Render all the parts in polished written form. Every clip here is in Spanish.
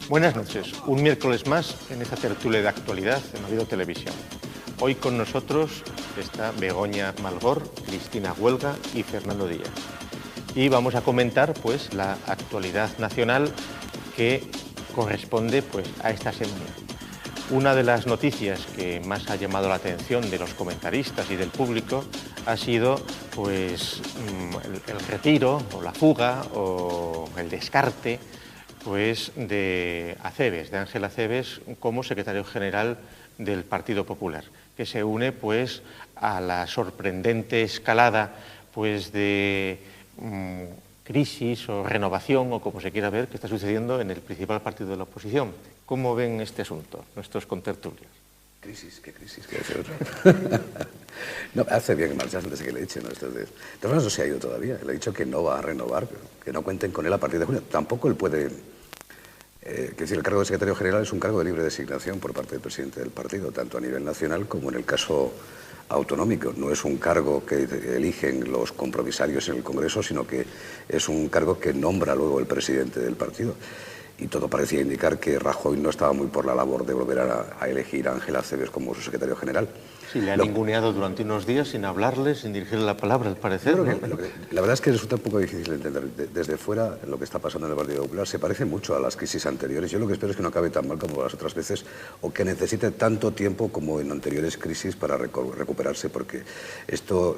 Buenas noches, un miércoles más en esta tertulia de actualidad en Oviedo Televisión. Hoy con nosotros está Begoña Malgor, Cristina Huelga y Fernando Díaz. Y vamos a comentar pues la actualidad nacional que corresponde pues a esta semana. Una de las noticias que más ha llamado la atención de los comentaristas y del público ha sido pues el retiro o la fuga o el descarte pues de Acebes, de Ángel Acebes, como secretario general del Partido Popular, que se une pues a la sorprendente escalada pues de crisis o renovación, o como se quiera ver, que está sucediendo en el principal partido de la oposición. ¿Cómo ven este asunto nuestros contertulios? Crisis, ¿qué decir otro? No, hace bien marcharse antes de que le echen, ¿no? De todas maneras no se ha ido todavía. Le ha dicho que no va a renovar, que no cuenten con él a partir de junio. Tampoco él puede... es decir, el cargo de secretario general es un cargo de libre designación por parte del presidente del partido, tanto a nivel nacional como en el caso autonómico. No es un cargo que eligen los compromisarios en el Congreso, sino que es un cargo que nombra luego el presidente del partido. Y todo parecía indicar que Rajoy no estaba muy por la labor de volver a elegir a Ángel Acebes como su secretario general. Sí, le ha ninguneado durante unos días sin hablarle, sin dirigirle la palabra, al parecer. ¿No? La verdad es que resulta un poco difícil de entender. Desde fuera, lo que está pasando en el Partido Popular se parece mucho a las crisis anteriores. Yo lo que espero es que no acabe tan mal como las otras veces, o que necesite tanto tiempo como en anteriores crisis para recuperarse, porque esto,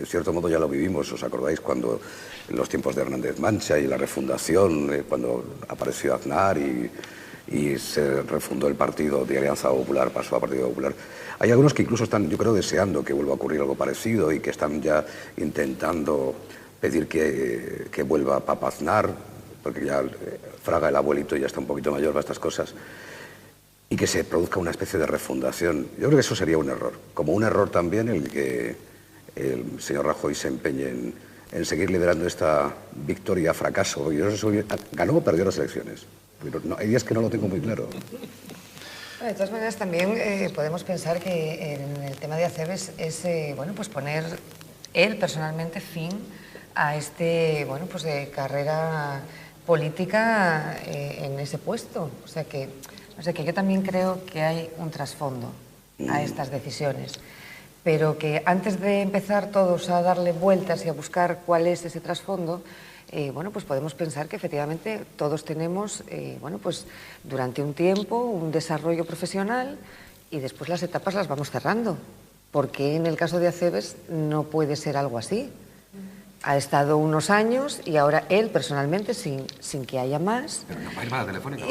en cierto modo, ya lo vivimos. ¿Os acordáis cuando en los tiempos de Hernández Mancha y la refundación, cuando apareció Aznar y se refundó el partido de Alianza Popular, pasó a Partido Popular? Hay algunos que incluso están, yo creo, deseando que vuelva a ocurrir algo parecido y que están ya intentando pedir que vuelva Papa Aznar, porque ya Fraga, el abuelito, ya está un poquito mayor para estas cosas, y que se produzca una especie de refundación. Yo creo que eso sería un error. Como un error también el que el señor Rajoy se empeñe en seguir liderando esta victoria-fracaso. Yo no sé si ganó o perdió las elecciones. Pero no, hay días que no lo tengo muy claro. De todas maneras, también podemos pensar que en el tema de Acebes es bueno, pues poner él personalmente fin a este bueno, pues de carrera política en ese puesto. O sea que yo también creo que hay un trasfondo a estas decisiones, pero que antes de empezar todos a darle vueltas y a buscar cuál es ese trasfondo, bueno, pues podemos pensar que efectivamente todos tenemos, bueno, pues durante un tiempo un desarrollo profesional y después las etapas las vamos cerrando. Porque en el caso de Acebes no puede ser algo así. Ha estado unos años y ahora él personalmente, sin que haya más... Pero no va a llamada telefónica.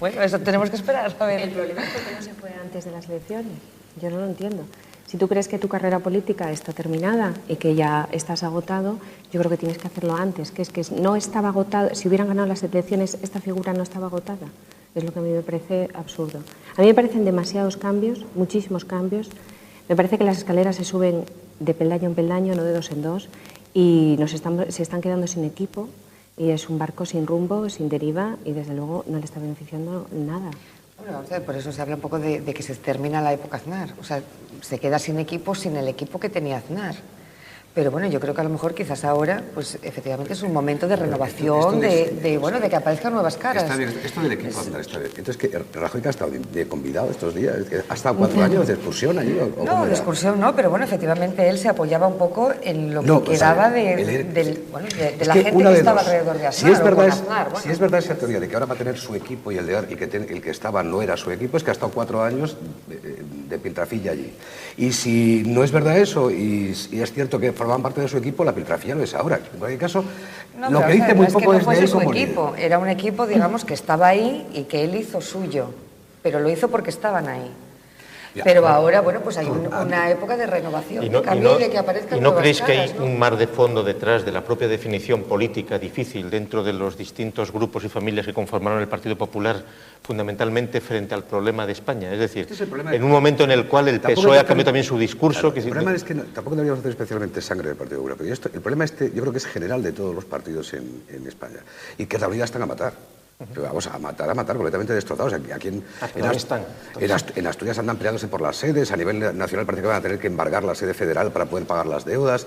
Bueno, eso tenemos que esperar. A ver. El problema es por qué no se fue antes de las elecciones. Yo no lo entiendo. Si tú crees que tu carrera política está terminada y que ya estás agotado, yo creo que tienes que hacerlo antes, que es que no estaba agotado. Si hubieran ganado las elecciones, esta figura no estaba agotada. Es lo que a mí me parece absurdo. A mí me parecen demasiados cambios, muchísimos cambios. Me parece que las escaleras se suben de peldaño en peldaño, no de dos en dos, y se están quedando sin equipo, y es un barco sin rumbo, sin deriva, y desde luego no le está beneficiando nada. Bueno, por eso se habla un poco de que se termina la época Aznar. O sea, se queda sin equipo, sin el equipo que tenía Aznar. Pero bueno, yo creo que a lo mejor quizás ahora, pues efectivamente es un momento de renovación, bueno, de que aparezcan nuevas caras. Está bien, esto del equipo Aznar está bien. Entonces, que Rajoy ha estado de convidado estos días, ha estado 4 años de excursión allí. No, de excursión no, pero bueno, efectivamente él se apoyaba un poco en lo que quedaba de la gente que estaba alrededor de Aznar. Si es verdad esa teoría de que ahora va a tener su equipo y el que estaba no era su equipo, es que ha estado 4 años de piltrafilla allí. Y si no es verdad eso, y es cierto que formaban parte de su equipo, la piltrafilla no es ahora. En cualquier caso, no, lo que dice muy poco es de él como equipo. Era un equipo, digamos, que estaba ahí y que él hizo suyo, pero lo hizo porque estaban ahí. Pero ahora, bueno, pues hay una época de renovación, de cambio y de que aparezcan nuevas caras. ¿No creéis que hay un mar de fondo detrás de la propia definición política difícil dentro de los distintos grupos y familias que conformaron el Partido Popular, fundamentalmente frente al problema de España? Es decir, en un momento en el cual el PSOE ha cambiado también su discurso... El problema es que tampoco deberíamos hacer especialmente sangre del Partido Popular, pero el problema yo creo que es general de todos los partidos en España, y que en realidad están a matar. Vamos a matar completamente destrozados. Aquí en Asturias andan peleándose por las sedes, a nivel nacional parece que van a tener que embargar la sede federal para poder pagar las deudas.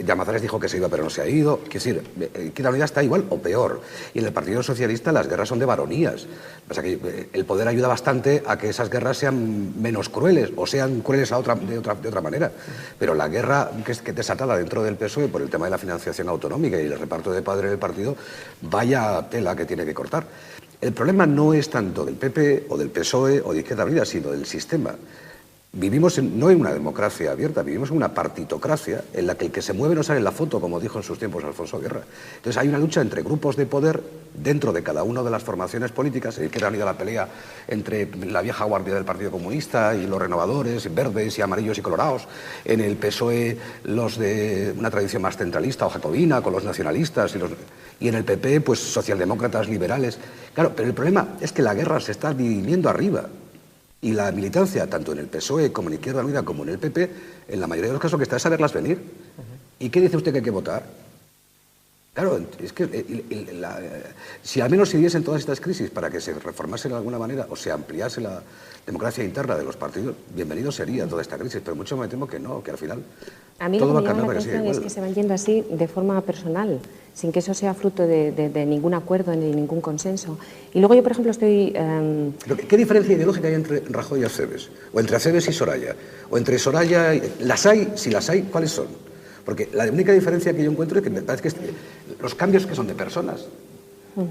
Llamazares dijo que se iba pero no se ha ido. Quiero decir, Izquierda Unida está igual o peor. Y en el Partido Socialista las guerras son de varonías. O sea que el poder ayuda bastante a que esas guerras sean menos crueles o sean crueles de otra manera. Pero la guerra que es desatada dentro del PSOE por el tema de la financiación autonómica y el reparto de poder en el partido, vaya tela que tiene que cortar. El problema no es tanto del PP o del PSOE o de Izquierda Unida, sino del sistema. Vivimos no en una democracia abierta, vivimos en una partitocracia en la que el que se mueve no sale en la foto, como dijo en sus tiempos Alfonso Guerra. Entonces hay una lucha entre grupos de poder dentro de cada una de las formaciones políticas. En Izquierda Unida la pelea entre la vieja guardia del Partido Comunista y los renovadores, verdes y amarillos y colorados. En el PSOE los de una tradición más centralista o jacobina, con los nacionalistas y en el PP, pues socialdemócratas liberales. Claro, pero el problema es que la guerra se está dividiendo arriba. Y la militancia, tanto en el PSOE como en Izquierda Unida como en el PP, en la mayoría de los casos lo que está es saberlas venir. ¿Y qué dice usted que hay que votar? Claro, es que si al menos se diesen todas estas crisis para que se reformase de alguna manera o se ampliase la democracia interna de los partidos, bienvenido sería toda esta crisis, pero mucho me temo que no, que al final a mí todo lo va que a me llama cambiar la para que siga atención igual. es que se van yendo así de forma personal, sin que eso sea fruto de ningún acuerdo ni de ningún consenso. Y luego yo, por ejemplo, estoy... ¿Qué diferencia ideológica hay entre Rajoy y Acebes? O entre Acebes y Soraya. O entre Soraya y... ¿Las hay? Si las hay, ¿cuáles son? Porque la única diferencia que yo encuentro es que me parece que los cambios que son de personas.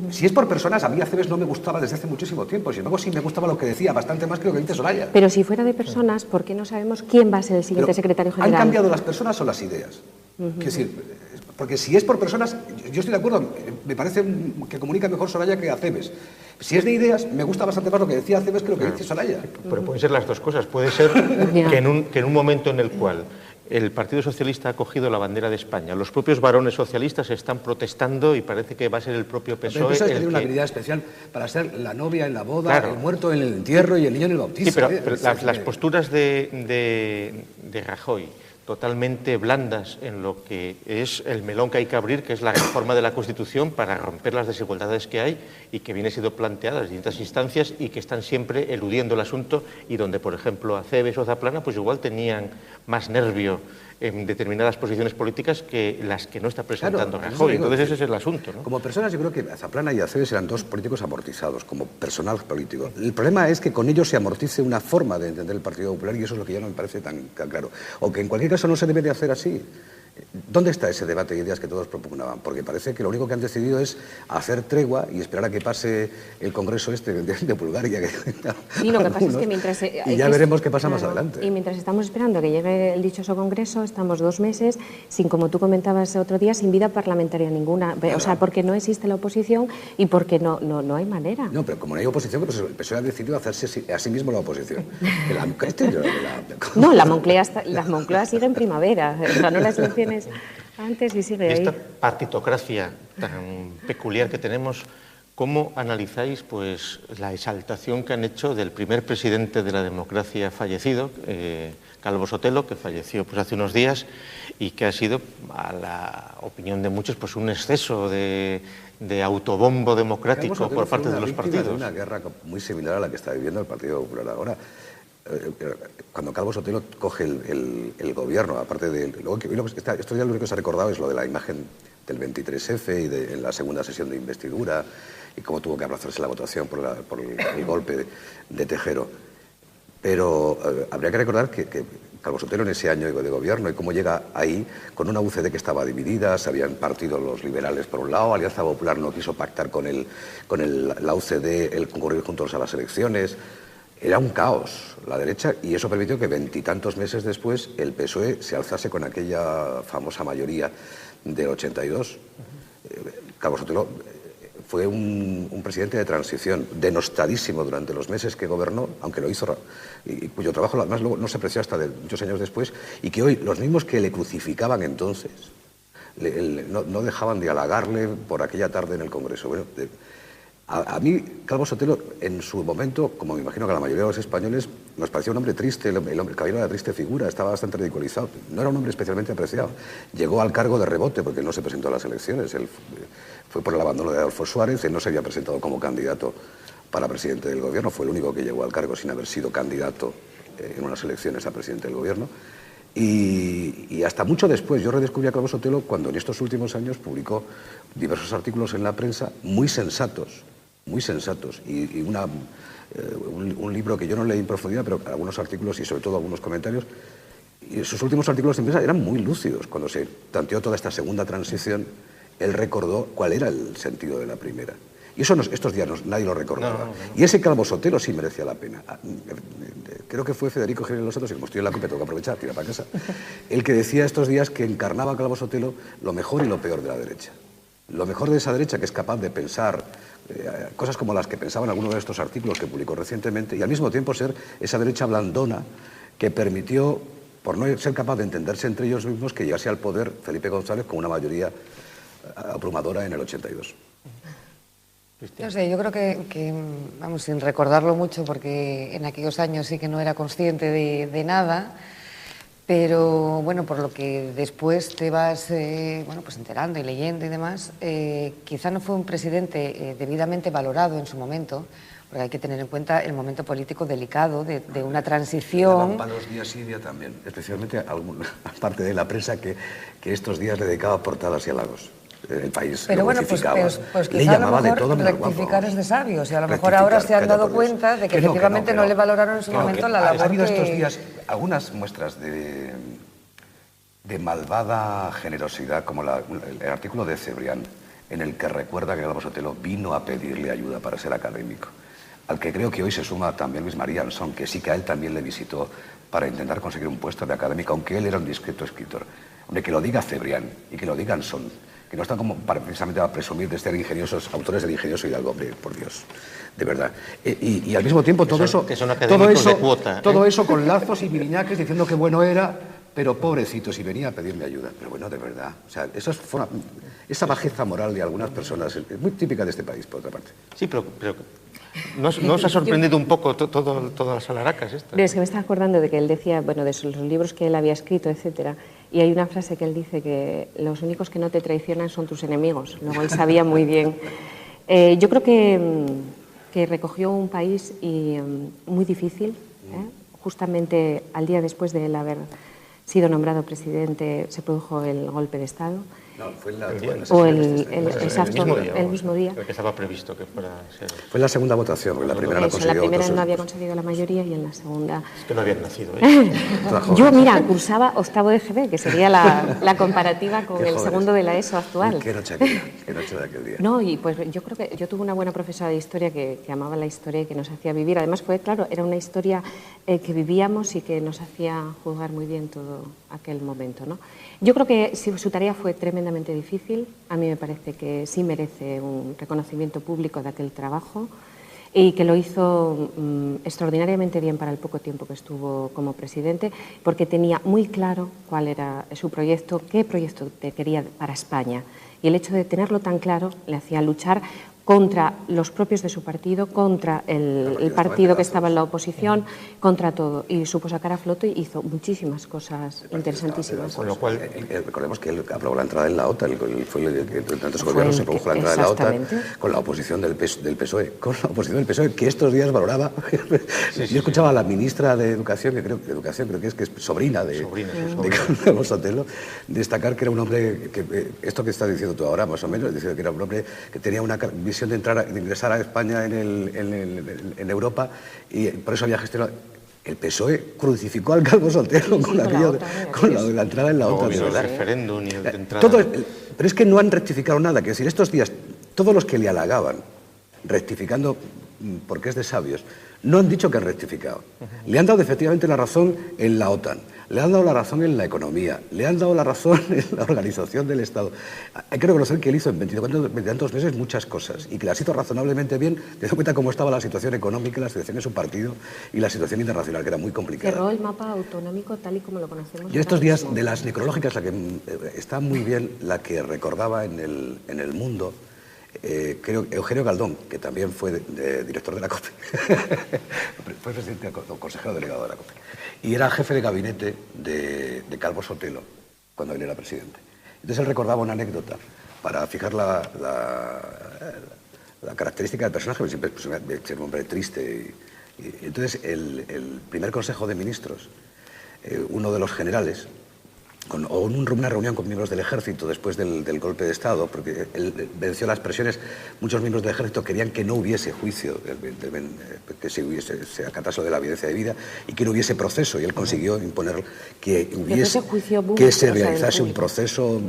Si es por personas, a mí Acebes no me gustaba desde hace muchísimo tiempo. Sin embargo, sí me gustaba lo que decía, bastante más que lo que dice Soraya. Pero si fuera de personas, ¿por qué no sabemos quién va a ser el siguiente secretario general? ¿Han cambiado las personas o las ideas? Es decir, porque si es por personas, yo estoy de acuerdo, me parece que comunica mejor Soraya que Acebes. Si es de ideas, me gusta bastante más lo que decía Acebes que lo que dice Soraya. Pero pueden ser las dos cosas. Puede ser que en un momento en el cual el Partido Socialista ha cogido la bandera de España, los propios varones socialistas están protestando y parece que va a ser el propio PSOE... Pero el que tiene una habilidad especial para ser la novia en la boda, el muerto en el entierro y el niño en el bautizo. Sí, pero las posturas de Rajoy, totalmente blandas en lo que es el melón que hay que abrir, que es la reforma de la Constitución para romper las desigualdades que hay y que viene siendo planteada en distintas instancias y que están siempre eludiendo el asunto y donde, por ejemplo, Acebes o Zaplana, pues igual tenían más nervio en determinadas posiciones políticas que las que no está presentando Rajoy. Entonces ese es el asunto, ¿no? Como personas yo creo que Zaplana y Acebes eran dos políticos amortizados, como personal político. El problema es que con ellos se amortice una forma de entender el Partido Popular y eso es lo que ya no me parece tan claro. O que en cualquier caso no se debe de hacer así. ¿Dónde está ese debate de ideas que todos propugnaban? Porque parece que lo único que han decidido es hacer tregua y esperar a que pase el Congreso de Bulgaria. Sí, lo que pasa es que mientras... y ya veremos qué pasa más adelante. Y mientras estamos esperando que llegue el dichoso Congreso, estamos 2 meses sin, como tú comentabas otro día, sin vida parlamentaria ninguna. O sea, porque no existe la oposición y porque no hay manera. No, pero como no hay oposición, pues el PSOE ha decidido hacerse a sí mismo la oposición. No, la Moncloa sigue en primavera. Ganó las elecciones antes y sigue ahí. Esta partitocracia tan peculiar que tenemos, ¿cómo analizáis pues la exaltación que han hecho del primer presidente de la democracia fallecido, Calvo Sotelo, que falleció pues hace unos días y que ha sido, a la opinión de muchos, pues un exceso de autobombo democrático por parte de los partidos? De una guerra muy similar a la que está viviendo el Partido Popular ahora. Cuando Calvo Sotelo coge el gobierno, aparte de... Esto ya lo único que se ha recordado es lo de la imagen del 23F y en la segunda sesión de investidura y cómo tuvo que abrazarse la votación por el golpe de Tejero. Pero habría que recordar que Calvo Sotelo en ese año de gobierno y cómo llega ahí con una UCD que estaba dividida, se habían partido los liberales por un lado, Alianza Popular no quiso pactar con la UCD el concurrir juntos a las elecciones. Era un caos la derecha y eso permitió que 20 y tantos meses después el PSOE se alzase con aquella famosa mayoría del 82. Calvo Sotelo fue un presidente de transición, denostadísimo durante los meses que gobernó, aunque lo hizo, y cuyo trabajo además luego no se apreció hasta muchos años después, y que hoy los mismos que le crucificaban entonces no dejaban de halagarle por aquella tarde en el Congreso. Bueno, A mí, Calvo Sotelo, en su momento, como me imagino que a la mayoría de los españoles, nos parecía un hombre triste, el caballero era triste figura, estaba bastante ridiculizado, no era un hombre especialmente apreciado. Llegó al cargo de rebote porque él no se presentó a las elecciones, él fue por el abandono de Adolfo Suárez, él no se había presentado como candidato para presidente del gobierno, fue el único que llegó al cargo sin haber sido candidato en unas elecciones a presidente del gobierno. Y hasta mucho después, yo redescubrí a Calvo Sotelo cuando en estos últimos años publicó diversos artículos en la prensa muy sensatos, y un libro que yo no leí en profundidad, pero algunos artículos y sobre todo algunos comentarios, y sus últimos artículos en prensa eran muy lúcidos. Cuando se planteó toda esta segunda transición, él recordó cuál era el sentido de la primera. Y eso estos días nadie lo recordaba. No. Y ese Calvo Sotelo sí merecía la pena. Creo que fue Federico Jiménez Los Santos, y como estoy en la CUP tengo que aprovechar, tira para casa, el que decía estos días que encarnaba a Calvo Sotelo lo mejor y lo peor de la derecha. Lo mejor de esa derecha, que es capaz de pensar cosas como las que pensaba en alguno de estos artículos que publicó recientemente, y al mismo tiempo ser esa derecha blandona que permitió, por no ser capaz de entenderse entre ellos mismos, que llegase al poder Felipe González con una mayoría abrumadora en el 82. No sé, yo creo que, vamos, sin recordarlo mucho, porque en aquellos años sí que no era consciente de nada, pero bueno, por lo que después te vas bueno, pues enterando y leyendo y demás, quizá no fue un presidente debidamente valorado en su momento, porque hay que tener en cuenta el momento político delicado de una transición. Palos días y día también, especialmente a parte de la prensa que estos días le dedicaba portadas y halagos. El país pero bueno, pues quizá a lo mejor rectificar es de sabios, y a lo mejor ahora se han dado cuenta de que efectivamente no le valoraron en su momento la labor. Ha habido estos días algunas muestras de malvada generosidad, como el artículo de Cebrián, en el que recuerda que Calvo Sotelo vino a pedirle ayuda para ser académico, al que creo que hoy se suma también Luis María Ansón, que sí que a él también le visitó para intentar conseguir un puesto de académico, aunque él era un discreto escritor. Hombre, que lo diga Cebrián y que lo diga Ansón, que no están como precisamente a presumir de ser ingeniosos, autores del ingenioso Hidalgo, hombre, por Dios, de verdad. Y al mismo tiempo todo eso con lazos y miriñaques diciendo que bueno era, pero pobrecito, si venía a pedirme ayuda. Pero bueno, de verdad, o sea, esa bajeza moral de algunas personas es muy típica de este país, por otra parte. Sí, pero ¿no os ha sorprendido un poco todas las alaracas estas? Es que me estaba acordando de que él decía, bueno, de los libros que él había escrito, etcétera, y hay una frase que él dice que los únicos que no te traicionan son tus enemigos. Luego él sabía muy bien. Yo creo que recogió un país muy difícil, justamente al día después de él haber sido nombrado presidente se produjo el golpe de Estado. No, fue el mismo día. El que estaba previsto que fuera. Fue la segunda votación, porque la primera consiguió. En la primera no había conseguido la mayoría y en la segunda. Es que no habían nacido. Yo, mira, cursaba octavo de GB, que sería la comparativa con el segundo de la ESO actual. Qué noche de aquel día. No, y pues yo creo que yo tuve una buena profesora de historia que amaba la historia y que nos hacía vivir. Además era una historia que vivíamos y que nos hacía juzgar muy bien todo aquel momento, ¿no? Yo creo que su tarea fue tremendamente difícil. A mí me parece que sí merece un reconocimiento público de aquel trabajo y que lo hizo extraordinariamente bien para el poco tiempo que estuvo como presidente, porque tenía muy claro cuál era su proyecto, qué proyecto quería para España. Y el hecho de tenerlo tan claro le hacía luchar contra los propios de su partido, contra el partido que estaba en la oposición, contra todo. Y supo sacar a flote y hizo muchísimas cosas interesantísimas. Con lo cual, recordemos que él aprobó la entrada en la OTAN, entre tantos gobiernos se produjo la entrada en la OTAN con la oposición del PSOE, que estos días valoraba. Yo escuchaba a la ministra de Educación, creo que es sobrina de Calvo Sotelo, destacar que era un hombre, esto que estás diciendo tú ahora más o menos, decir que era un hombre que tenía una visión de ingresar a España en Europa, y por eso había gestionado. El PSOE crucificó al Calvo Sotelo con la entrada en la OTAN. El referéndum y el de entrada. Pero es que no han rectificado nada. Que decir, estos días, todos los que le halagaban, rectificando porque es de sabios, no han dicho que han rectificado. Le han dado efectivamente la razón en la OTAN, le han dado la razón en la economía, le han dado la razón en la organización del Estado. Hay que reconocer que él hizo en 22 meses muchas cosas y que las hizo razonablemente bien, teniendo en cuenta cómo estaba la situación económica, la situación de su partido y la situación internacional, que era muy complicada. Cerró el mapa autonómico tal y como lo conocemos. Yo estos días, de las necrológicas, la que está muy bien, la que recordaba en el Mundo, creo Eugenio Galdón, que también fue director de la COPE, fue presidente o consejero delegado de la COPE, y era jefe de gabinete de Calvo Sotelo cuando él era presidente. Entonces él recordaba una anécdota para fijar la característica del personaje, porque siempre es un hombre triste. Y entonces el primer Consejo de Ministros, uno de los generales, una reunión con miembros del ejército después del golpe de Estado, porque él venció las presiones, muchos miembros del ejército querían que no hubiese juicio, que se acatase lo de la evidencia de vida y que no hubiese proceso, y él consiguió imponer que se realizase un proceso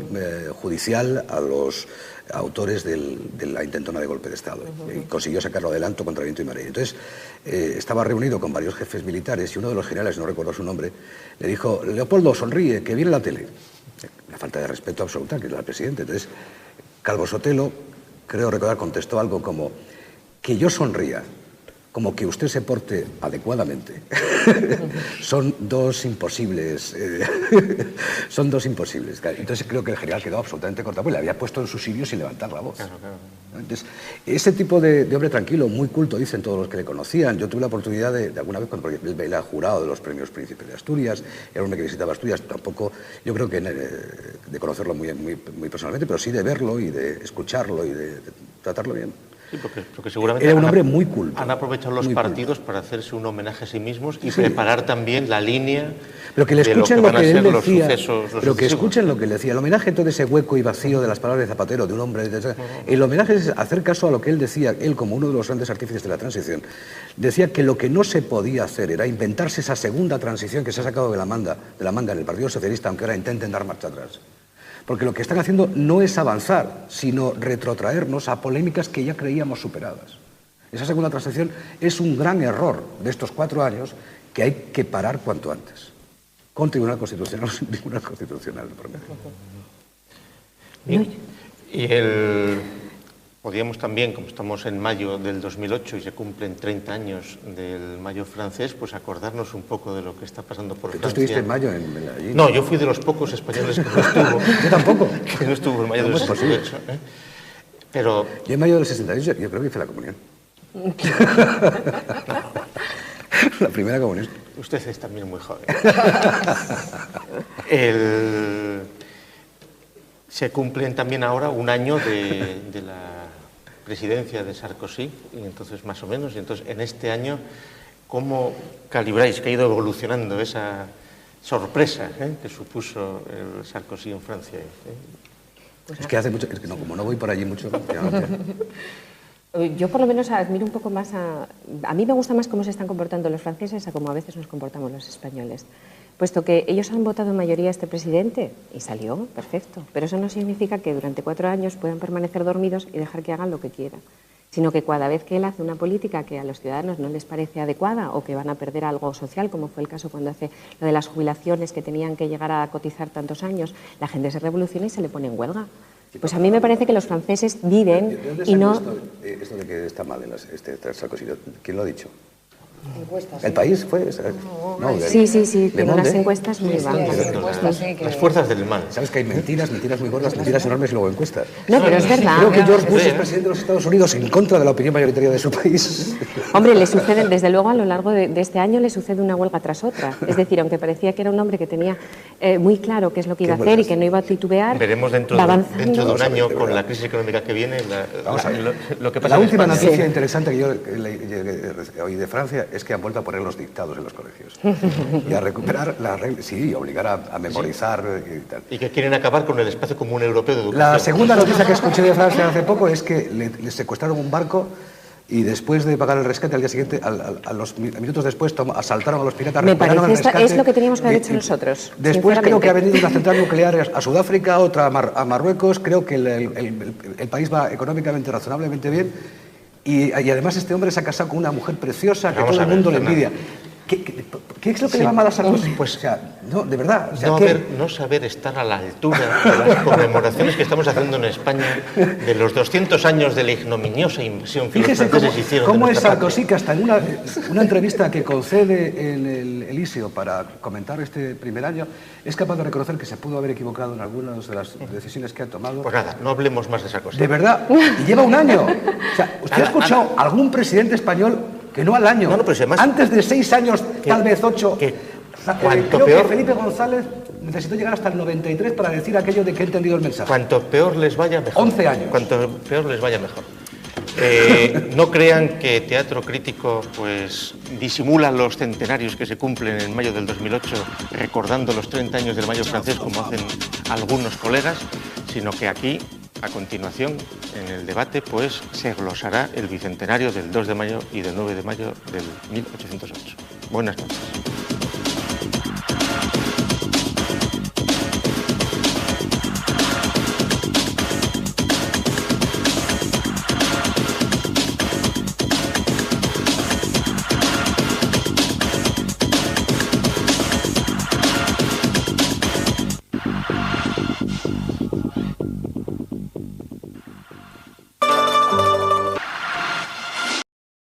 judicial a los autores de la intentona de golpe de Estado, y consiguió sacarlo adelante contra viento y marea. Entonces estaba reunido con varios jefes militares y uno de los generales, no recuerdo su nombre, le dijo: Leopoldo, sonríe, que viene la tele. Una falta de respeto absoluta, que era el presidente. Entonces Calvo Sotelo, creo recordar, contestó algo como: que yo sonría, como que usted se porte adecuadamente. Son dos imposibles. Son dos imposibles. Entonces creo que el general quedó absolutamente cortado, porque le había puesto en su sitio sin levantar la voz. Claro. Entonces, ese tipo de hombre tranquilo, muy culto, dicen todos los que le conocían. Yo tuve la oportunidad de alguna vez, porque él era jurado de los premios Príncipe de Asturias, era un hombre que visitaba Asturias, tampoco, yo creo que de conocerlo muy personalmente, pero sí de verlo y de escucharlo y de tratarlo bien. Sí, porque seguramente era un hombre muy culto. Han aprovechado los partidos para hacerse un homenaje a sí mismos y preparar también la línea. Pero que le escuchen lo que él decía. Pero que escuchen lo que él decía. El homenaje, todo ese hueco y vacío de las palabras de Zapatero, de un hombre. El homenaje es hacer caso a lo que él decía, él como uno de los grandes artífices de la transición. Decía que lo que no se podía hacer era inventarse esa segunda transición que se ha sacado de la manga en el Partido Socialista, aunque ahora intenten dar marcha atrás. Porque lo que están haciendo no es avanzar, sino retrotraernos a polémicas que ya creíamos superadas. Esa segunda transición es un gran error de estos 4 años que hay que parar cuanto antes. Con Tribunal Constitucional o sin Tribunal Constitucional. Bien. Y podríamos también, como estamos en mayo del 2008 y se cumplen 30 años del mayo francés, pues acordarnos un poco de lo que está pasando por Francia. ¿Tú estuviste en mayo allí? No, yo fui de los pocos españoles que no estuvo. Yo tampoco. Que no estuvo en mayo del 68. Pero... Yo en mayo del 68 yo creo que hice la comunión. La primera comunión. Usted es también muy joven. Se cumplen también ahora un año de la presidencia de Sarkozy, y entonces más o menos, y entonces en este año, ¿cómo calibráis que ha ido evolucionando esa sorpresa que supuso el Sarkozy en Francia? Es que hace mucho, es que no, como no voy por allí mucho, yo por lo menos admiro un poco más a mí me gusta más cómo se están comportando los franceses a cómo a veces nos comportamos los españoles. Puesto que ellos han votado en mayoría a este presidente y salió, perfecto. Pero eso no significa que durante 4 años puedan permanecer dormidos y dejar que hagan lo que quieran. Sino que cada vez que él hace una política que a los ciudadanos no les parece adecuada o que van a perder algo social, como fue el caso cuando hace lo de las jubilaciones que tenían que llegar a cotizar tantos años, la gente se revoluciona y se le pone en huelga. Pues a mí me parece que los franceses viven y no... Esto de que está mal este Sarkozy, ¿quién lo ha dicho? Encuestas. ¿El país fue? No, sí, pero las encuestas muy bajas. Las fuerzas del mal. Sabes que hay mentiras muy gordas, mentiras enormes y luego encuestas. No, pero es verdad. Creo que George Bush es presidente de los Estados Unidos en contra de la opinión mayoritaria de su país. Hombre, le suceden, desde luego a lo largo de este año le sucede una huelga tras otra. Es decir, aunque parecía que era un hombre que tenía muy claro qué es lo que iba a hacer y que no iba a titubear, veremos dentro de un año con la crisis económica que viene lo que pasa. La última noticia interesante que yo oí de Francia es que han vuelto a poner los dictados en los colegios y a recuperar las reglas, sí, y obligar a memorizar y tal. Y que quieren acabar con el espacio común europeo de educación. La segunda noticia que escuché de Francia hace poco es que le secuestraron un barco y después de pagar el rescate al día siguiente, a los minutos después, asaltaron a los piratas. Me parece es lo que teníamos que haber hecho nosotros. Después creo que ha venido una central nuclear a Sudáfrica, otra a Marruecos. Creo que el país va económicamente razonablemente bien. Y además este hombre se ha casado con una mujer preciosa que todo el mundo le envidia. ¿Qué es lo que le va mal a Sarkozy? Pues, o sea, no, de verdad. O sea, no saber estar a la altura de las conmemoraciones que estamos haciendo en España de los 200 años de la ignominiosa invasión que fíjese los franceses hicieron cómo de es nuestra Sarkozy, patria. que hasta en una entrevista que concede en el Elíseo para comentar este primer año, es capaz de reconocer que se pudo haber equivocado en algunas de las decisiones que ha tomado. Pues nada, no hablemos más de esa cosa. De verdad, y lleva un año. O sea, ¿usted ha escuchado algún presidente español que no al año? No, pero si además, antes de 6 años, tal vez 8. Cuanto Creo peor, que Felipe González necesitó llegar hasta el 93 para decir aquello de que he entendido el mensaje. cuanto peor les vaya, mejor. 11 años. Cuanto peor les vaya, mejor. No crean que Teatro Crítico pues disimula los centenarios que se cumplen en mayo del 2008 recordando los 30 años del Mayo francés como hacen algunos colegas, sino que aquí, a continuación, en el debate, pues se glosará el bicentenario del 2 de mayo y del 9 de mayo del 1808. Buenas noches.